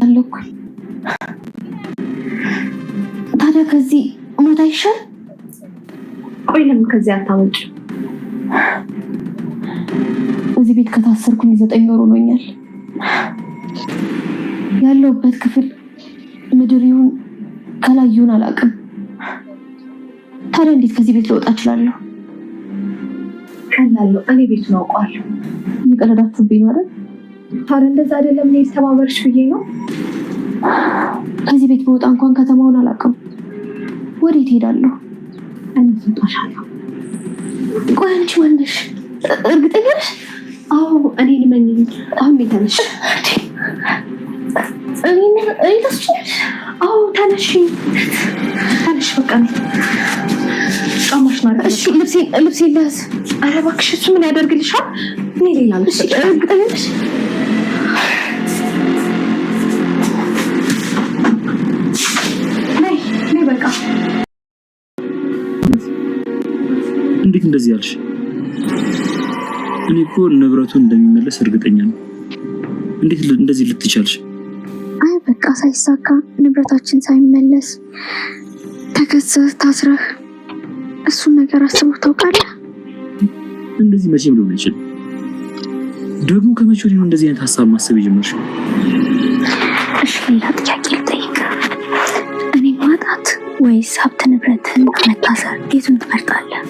ፈለኩ። ታዲያ ከዚህ ሞት አይሻል? ቆይ ለምን ከዚህ አታወጭ? እዚህ ቤት ከታሰርኩኝ 9 ወር ሆኖኛል። ያለውበት ክፍል ምድር ይሁን ከላይ ይሁን አላውቅም። ታዲያ እንዴት ከዚህ ቤት ልወጣ እችላለሁ? ቀላለሁ። እኔ ቤቱን አውቀዋለሁ። እየቀለዳችሁብኝ ነው አይደል? ታዲያ እንደዛ አይደለም። እኔ ተባበርሽ ብዬ ነው። ከዚህ ቤት በወጣ እንኳን ከተማውን አላውቅም። ወዴት ሄዳለሁ? እኔ ትንጣሻለሁ። ቆይ አንቺ ማነሽ? እርግጠኛ ነሽ? አዎ እኔን መኝኝ። አሁን ተነሽ። እኔ ተስችልሽ? አዎ ተነሽ ተነሽ። በቃ ጫማሽ ማለት እሺ። ልብሴን ልያዝ። ኧረ እባክሽ እሱ ምን ያደርግልሻል? እኔ ሌላ ልብስ። እርግጠኛ ነሽ? ነይ በቃ። እንዴት እንደዚህ ያልሽ? እኔ እኮ ንብረቱ እንደሚመለስ እርግጠኛ ነው። እንዴት እንደዚህ ልትቻልሽ? አይ በቃ ሳይሳካ ንብረታችን ሳይመለስ ተከሰህ ታስረህ እሱን ነገር አስበው ታውቃለህ? እንደዚህ መቼም ሊሆን አይችልም። ደግሞ ከመቼ ወዲህ ነው እንደዚህ አይነት ሀሳብ ማሰብ የጀመርሽው? እሺ ሌላ ጥያቄ ልጠይቅ። እኔ ማጣት ወይስ ሀብት ንብረትን መታሰር የቱን ትመርጣለህ?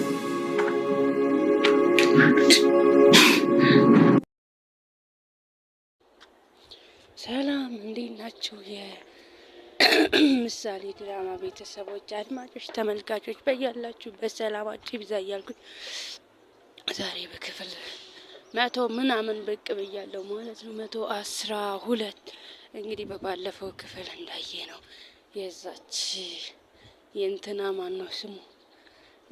ሰላም እንዴት ናችሁ? የምሳሌ ድራማ ቤተሰቦች፣ አድማጮች፣ ተመልካቾች በያላችሁበት ሰላማችሁ ይብዛ እያልኩኝ ዛሬ በክፍል 100 ምናምን ብቅ ብያለሁ ማለት ነው። 112 እንግዲህ በባለፈው ክፍል እንዳየ ነው የዛች የእንትና ማን ነው ስሙ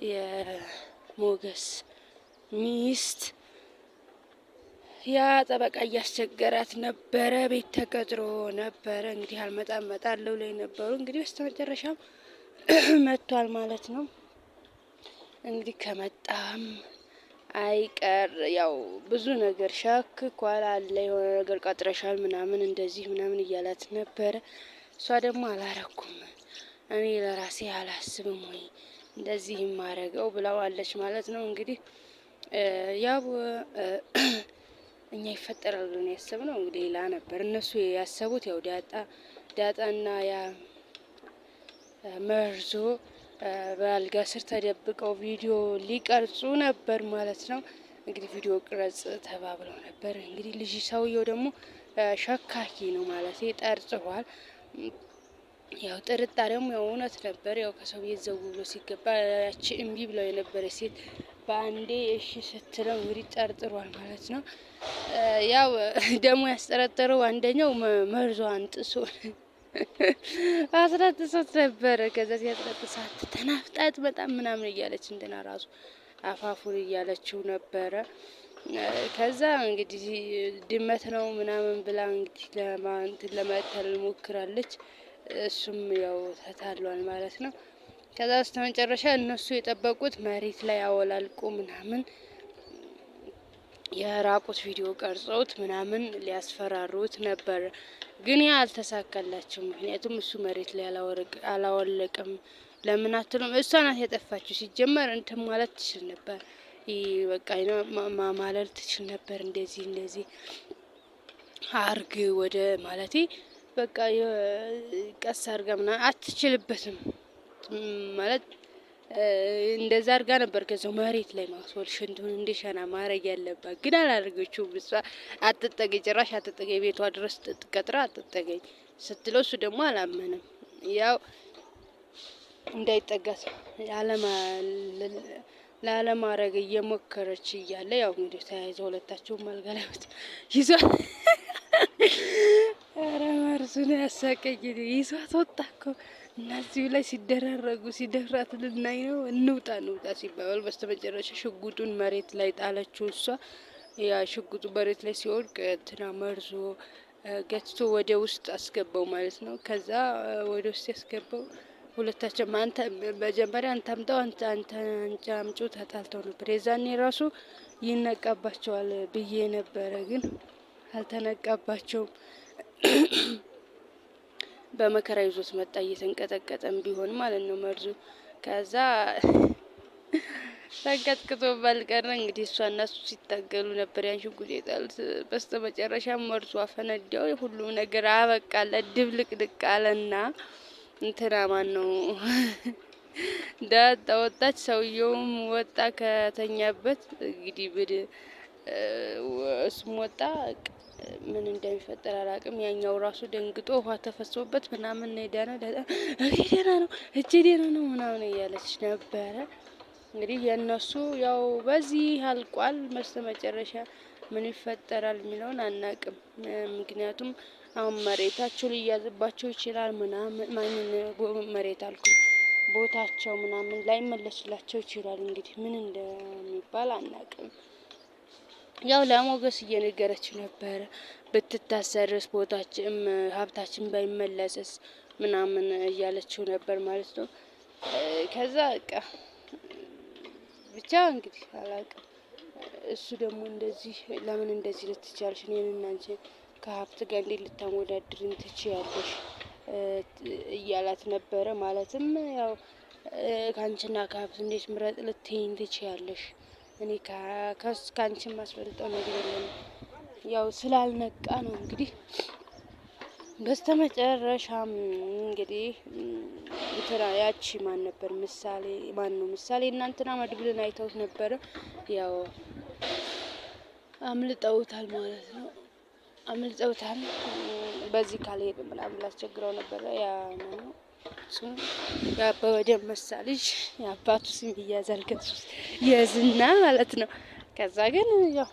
የሞገስ ሚስት ያ ጠበቃ እያስቸገራት ነበረ። ቤት ተቀጥሮ ነበረ እንግዲህ አልመጣም እመጣለሁ ላይ ነበሩ። እንግዲህ በስተመጨረሻም መጥቷል ማለት ነው። እንግዲህ ከመጣም አይቀር ያው ብዙ ነገር ሸክኳል አለ የሆነ ነገር ቀጥረሻል ምናምን እንደዚህ ምናምን እያላት ነበረ። እሷ ደግሞ አላረኩም እኔ ለራሴ አላስብም ወይ እንደዚህ ማረገው ብለዋለች ማለት ነው። እንግዲህ ያው እኛ ይፈጠራል ብለን ያሰብነው እንግዲህ ሌላ ነበር። እነሱ ያሰቡት ያው ዳጣና ያ መርዞ በአልጋ ስር ተደብቀው ቪዲዮ ሊቀርጹ ነበር ማለት ነው። እንግዲህ ቪዲዮ ቅረጽ ተባብለው ነበር። እንግዲህ ልጅ ሰውየው ደግሞ ሸካኪ ነው ማለት ጠርጥሯል። ያው ጥርጣሬውም ያው እውነት ነበር። ያው ከሰው ቤት ዘው ብሎ ሲገባ ያቺ እምቢ ብለው የነበረ ሴት በአንዴ እሺ ስትለው እንግዲህ ጠርጥሯል ማለት ነው። ያው ደግሞ ያስጠረጠረው አንደኛው መርዞ አንጥሶ አስረጥሶት ነበረ። ከዛ ሲያስረጥሳት ተናፍጣት በጣም ምናምን እያለች እንትና ራሱ አፋፉን እያለችው ነበረ። ከዛ እንግዲህ ድመት ነው ምናምን ብላ እንግዲህ ለመተል ሞክራለች። እሱም ያው ተታሏል ማለት ነው። ከዛ በስተመጨረሻ እነሱ የጠበቁት መሬት ላይ አወላልቁ ምናምን የራቁት ቪዲዮ ቀርጸውት ምናምን ሊያስፈራሩት ነበር። ግን ያ አልተሳካላቸው። ምክንያቱም እሱ መሬት ላይ አላወለቅም። ለምን አትሉም? እሷ ናት የጠፋችው። ሲጀመር እንትን ማለት ትችል ነበር። በቃ ማማለል ትችል ነበር። እንደዚህ አርግ ወደ ማለቴ በቃ ቀስ አርጋ ምናምን አትችልበትም ማለት እንደዛ አርጋ ነበር። ከዛው መሬት ላይ ማስወል ሽንቱን እንዲሸና ማድረግ ያለባት ግን አላደረገችውም። እሷ አትጠገኝ፣ ጭራሽ አትጠገኝ፣ ቤቷ ድረስ ቀጥራ አትጠገኝ ስትለው እሱ ደግሞ አላመንም። ያው እንዳይጠጋት ላለማድረግ እየሞከረች እያለ ያው እንግዲህ ተያይዘው ሁለታቸውም አልጋ ላይ ይዟት ኧረ መርዙን ያሳቀኝ ይዟት ወጣ እኮ እነዚሁ ላይ ሲደራረጉ ሲደፍራት ልናይ ነው። እንውጣ ሲባባል በስተመጨረሻ ሽጉጡን መሬት ላይ ጣለችው። እሷ ያ ሽጉጡ መሬት ላይ ሲወድቅ እንትና መርዞ ገትቶ ወደ ውስጥ አስገባው ማለት ነው። ከዛ ወደ ውስጥ ያስገባው ሁለታቸው መጀመሪያ አንተ አምጣው አንተ አምጪው ተጣልተው ነበር። የዛኔ ራሱ ይነቃባቸዋል ብዬ ነበረ፣ ግን አልተነቃባቸውም። በመከራ ይዞት መጣ እየተንቀጠቀጠም ቢሆን ማለት ነው መርዙ። ከዛ ተንቀጥቅጦ ባልቀረ እንግዲህ እሷ እና እሱ ሲታገሉ ነበር ያን ሽጉጥ የጣሉት። በስተመጨረሻ መርዙ አፈነዳው። ሁሉም ነገር አበቃለት፣ ድብልቅልቅ አለና እንትና ማን ነው ዳጣ ወጣች፣ ሰውየውም ወጣ ከተኛበት። እንግዲህ እሱም ወጣ። ምን እንደሚፈጠር አላውቅም። ያኛው ራሱ ደንግጦ ውሃ ተፈሶበት ምናምን ደህና እጄ ደህና ነው ምናምን እያለች ነበረ። እንግዲህ የእነሱ ያው በዚህ አልቋል። በስተመጨረሻ ምን ይፈጠራል የሚለውን አናውቅም። ምክንያቱም አሁን መሬታቸው ሊያዝባቸው ይችላል ምናምን መሬት አልኩኝ ቦታቸው ምናምን ላይመለስላቸው ይችላል። እንግዲህ ምን እንደሚባል አናውቅም። ያው ለሞገስ እየነገረችው ነበረ ብትታሰርስ ቦታችን ሀብታችን ባይመለስስ ምናምን እያለችው ነበር ማለት ነው። ከዛ በቃ ብቻ እንግዲህ አላውቅም። እሱ ደግሞ እንደዚህ ለምን እንደዚህ ልትቻልሽ እኔንና አንቺ ከሀብት ጋር እንዴት ልታወዳድሪን ትችያለሽ እያላት ነበረ። ማለትም ያው ከአንቺና ከሀብት እንዴት ምረጥ ልትይኝ ትችያለሽ? እኔ ከአንቺ ማስበልጠው ነገር የለም። ያው ስላልነቃ ነው እንግዲህ። በስተመጨረሻም እንግዲህ እንትና ያቺ ማን ነበር ምሳሌ እናንተና መድብልን አይተውት ነበረ። ያው አምልጠውታል ማለት ነው። አምልጠውታል። በዚህ ካልሄድ ምናምን ላስቸግረው ነበረ። ያ ነው እሱም የአበበ ደመሳ ልጅ የአባቱ ስም ይያዛል ከሱ የዝና ማለት ነው። ከዛ ግን ያው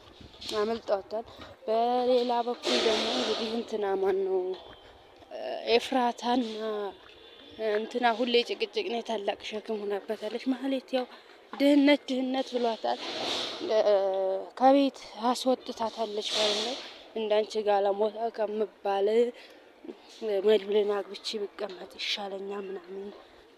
አመልጠውታል። በሌላ በኩል ደግሞ እንግዲህ እንትና ማን ነው ኤፍራታና እንትና ሁሌ ጭቅጭቅ ነው። ታላቅ ሸክም ሆናበታለች። ማህሌት ያው ድህነት ብሏታል። ከቤት አስወጥታታለች ማለት ነው። እንዳንቺ ጋለሞታ ከምባል መድብልን አግብቼ ብቀመጥ ይሻለኛል ምናምን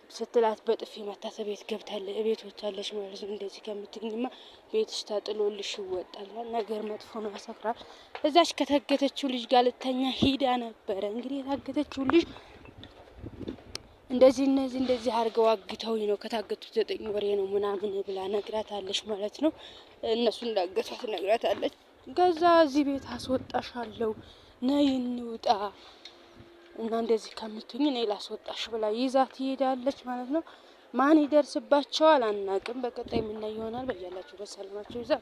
ስትላት በጥፊ መታት ቤት ገብታለች። ቤት ወጣለች ማለት ነው። እንደዚህ ከምትገኝማ ቤትሽ ታጥሎልሽ ይወጣል። ነገር መጥፎ ነው፣ ያሰክራል። እዛች ከታገተችው ልጅ ጋር ልተኛ ሂዳ ነበረ። እንግዲህ የታገተችው ልጅ እንደዚህ አድርገው አግተውኝ ነው ከታገቱት 9 ወሬ ነው ምናምን ብላ ነግራታለች ማለት ነው። እነሱ እንዳገቷት ነግራታለች። ከዛ እዚህ ቤት አስወጣሻለሁ ነይ እንውጣ እና እንደዚህ ከምትኝ እኔ ላስወጣሽ ብላ ይዛት ትሄዳለች ማለት ነው። ማን ይደርስባቸዋል አናውቅም። በቀጣይ የምናየው ይሆናል። በያላችሁ በሰላማችሁ ይዛ